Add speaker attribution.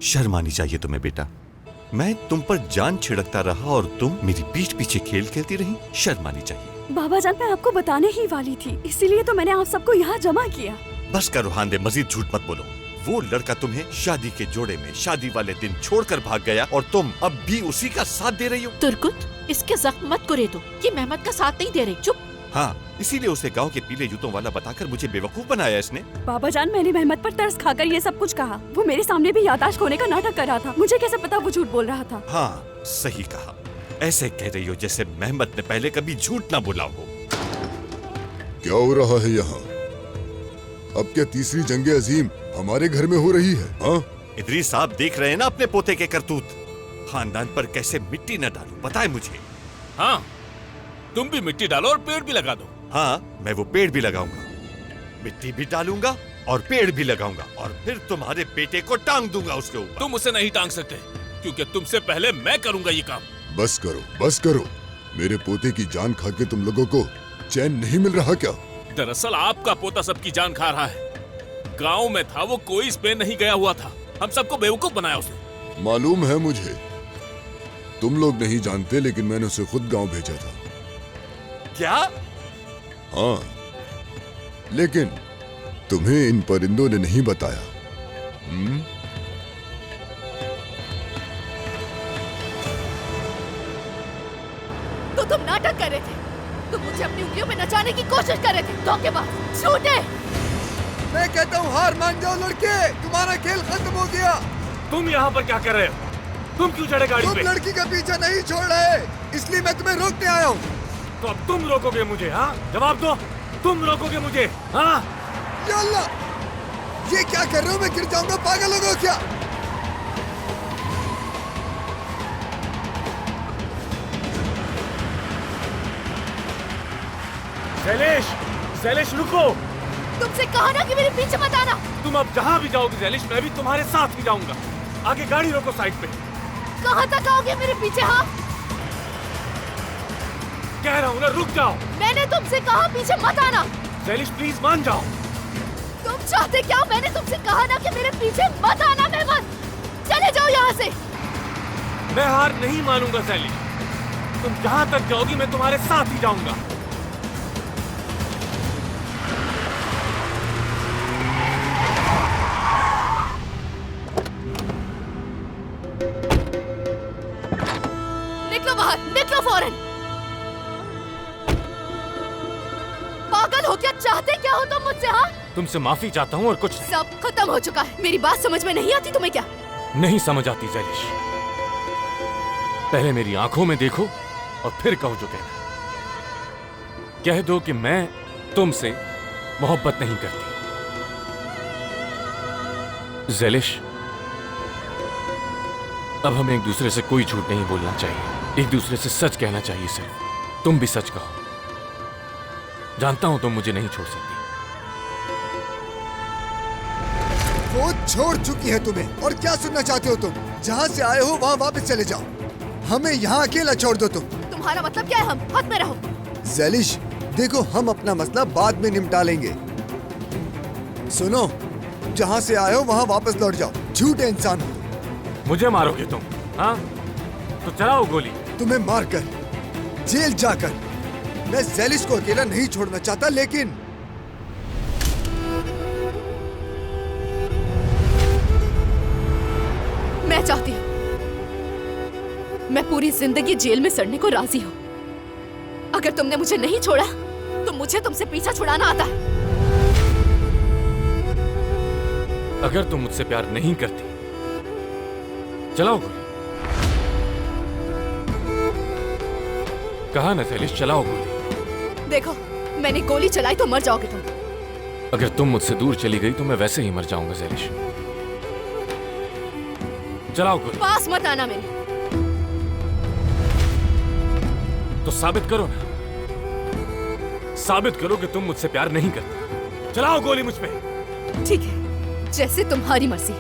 Speaker 1: शर्म आनी चाहिए तुम्हें बेटा। मैं तुम पर जान छिड़कता रहा और तुम मेरी पीठ पीछे खेल खेलती रही। शर्म आनी चाहिए।
Speaker 2: बाबा जान, मैं आपको बताने ही वाली थी, इसीलिए तो मैंने आप सबको यहाँ जमा किया।
Speaker 1: बस करो हांदे, मजीद झूठ मत बोलो। वो लड़का तुम्हें शादी के जोड़े में शादी वाले दिन छोड़कर भाग गया और तुम अब भी उसी का साथ दे रही हो।
Speaker 3: तुर्कुत, इसके जख्म मत कुरे दो। ये मेहमत का साथ नहीं दे रही। चुप।
Speaker 1: हाँ, इसीलिए उसे गांव के पीले जूतों वाला बताकर मुझे बेवकूफ बनाया इसने।
Speaker 2: बाबा जान, मैंने मेहमत पर तरस खाकर ये सब कुछ कहा। वो मेरे सामने भी याददाश्त खोने का नाटक कर रहा था। मुझे कैसे पता वो झूठ बोल रहा था।
Speaker 1: हाँ, सही कहा। ऐसे कह रही हो जैसे मेहमत ने पहले कभी झूठ ना बोला हो।
Speaker 4: क्या हो रहा है यहाँ? अब क्या तीसरी जंगे अजीम हमारे घर में हो रही है? हाँ?
Speaker 1: इदरीस साहब देख रहे हैं ना अपने पोते के करतूत। खानदान पर कैसे मिट्टी न डालो, बताए मुझे।
Speaker 5: हाँ, तुम भी मिट्टी डालो और पेड़ भी लगा दो।
Speaker 1: हाँ, मैं वो पेड़ भी लगाऊंगा, मिट्टी भी डालूंगा और पेड़ भी लगाऊंगा और फिर तुम्हारे बेटे को टांग दूंगा उसके ऊपर।
Speaker 5: तुम उसे नहीं टांग सकते क्योंकि तुमसे पहले मैं करूंगा ये काम।
Speaker 4: बस करो, बस करो। मेरे पोते की जान खा के तुम लोगों को चैन नहीं मिल रहा क्या?
Speaker 5: दरअसल आपका पोता सबकी जान खा रहा है। गांव में था वो, कोई स्पेन नहीं गया हुआ था। हम सबको बेवकूफ बनाया उसने।
Speaker 4: मालूम है मुझे, तुम लोग नहीं जानते, लेकिन मैंने उसे खुद गांव भेजा था।
Speaker 1: क्या?
Speaker 4: हाँ, लेकिन तुम्हें इन परिंदों ने नहीं बताया।
Speaker 3: तो तुम नाटक कर रहे थे। तुम मुझे अपनी उंगलियों में नचाने की कोशिश कर रहे थे। धोखेबाज, झूठे।
Speaker 6: मैं कहता हूँ हार मान जाओ लड़के, तुम्हारा खेल खत्म हो गया।
Speaker 5: तुम यहाँ पर क्या कर रहे हो? तुम क्यों चढ़े गाड़ी पे?
Speaker 6: तुम लड़की का पीछा नहीं छोड़ रहे, इसलिए मैं तुम्हें रोकने आया हूँ।
Speaker 5: तो अब तुम रोकोगे मुझे? हाँ, जवाब दो। तुम रोकोगे मुझे? हाँ?
Speaker 6: या अल्लाह, ये क्या कर रहे हो? मैं गिर जाऊंगा, पागल हो गए क्या?
Speaker 5: ज़ैलिश रुको।
Speaker 3: तुमसे कहा ना कि मेरे पीछे मत आना।
Speaker 5: तुम अब जहाँ भी जाओगे ज़ैलिश, मैं भी तुम्हारे साथ ही जाऊंगा। आगे गाड़ी रोको साइड पे।
Speaker 3: कहाँ तक आओगे मेरे पीछे? हाँ,
Speaker 5: कह रहा हूँ ना, रुक जाओ।
Speaker 3: मैंने तुमसे कहा पीछे मत आना।
Speaker 5: ज़ैलिश प्लीज मान जाओ।
Speaker 3: तुम चाहते क्या? मैंने तुमसे कहा ना कि मेरे पीछे मत आना। मेहमान, चले जाओ यहाँ से।
Speaker 5: मैं हार नहीं मानूंगा ज़ैलिश। तुम जहाँ तक जाओगी मैं तुम्हारे साथ ही जाऊंगा।
Speaker 3: निकलो बाहर, निकलो फौरन। पागल हो क्या? चाहते क्या हो तुम मुझसे? हाँ,
Speaker 5: तुमसे माफी चाहता हूँ और कुछ नहीं।
Speaker 3: सब खत्म हो चुका है। मेरी बात समझ में नहीं आती तुम्हें क्या?
Speaker 5: नहीं समझ आती ज़ैलिश। पहले मेरी आंखों में देखो और फिर कहो जो कहना। कह दो कि मैं तुमसे मोहब्बत नहीं करती। ज़ैलिश, अब हमें एक दूसरे से कोई झूठ नहीं बोलना चाहिए। एक दूसरे से सच कहना चाहिए सिर्फ। तुम भी सच कहो। जानता हूं तुम मुझे नहीं छोड़ सकती।
Speaker 6: वो छोड़ चुकी है तुम्हें, और क्या सुनना चाहते हो तुम? जहाँ से आए हो वहाँ वापस चले जाओ। हमें यहाँ अकेला छोड़ दो तुम।
Speaker 3: तुम्हारा मतलब क्या है? हम हद में रहो।
Speaker 6: ज़ैलिश, देखो, हम अपना मसला बाद में निपटा लेंगे। सुनो, जहाँ से आए हो वहाँ वापस लौट जाओ। झूठे इंसान हो।
Speaker 5: मुझे मारोगे तुम? हाँ, तो चलाओ गोली।
Speaker 6: तुम्हें मारकर, जेल जाकर। मैं ज़ैलिश को अकेला नहीं छोड़ना चाहता, लेकिन
Speaker 3: मैं चाहती हूँ मैं पूरी जिंदगी जेल में सड़ने को राजी हूँ। अगर तुमने मुझे नहीं छोड़ा तो मुझे तुमसे पीछा छुड़ाना आता है।
Speaker 5: अगर तुम मुझसे प्यार नहीं करती, चलाओ गोली। कहा ना ज़ैलिश, चलाओ गोली।
Speaker 3: देखो, मैंने गोली चलाई तो मर जाओगे तुम।
Speaker 5: अगर तुम मुझसे दूर चली गई तो मैं वैसे ही मर जाऊंगा ज़ैलिश। चलाओ गोली।
Speaker 3: पास मत आना मेरे।
Speaker 5: तो साबित करो ना, साबित करो कि तुम मुझसे प्यार नहीं करती। चलाओ गोली मुझ पे।
Speaker 3: ठीक है, जैसे तुम्हारी मर्जी।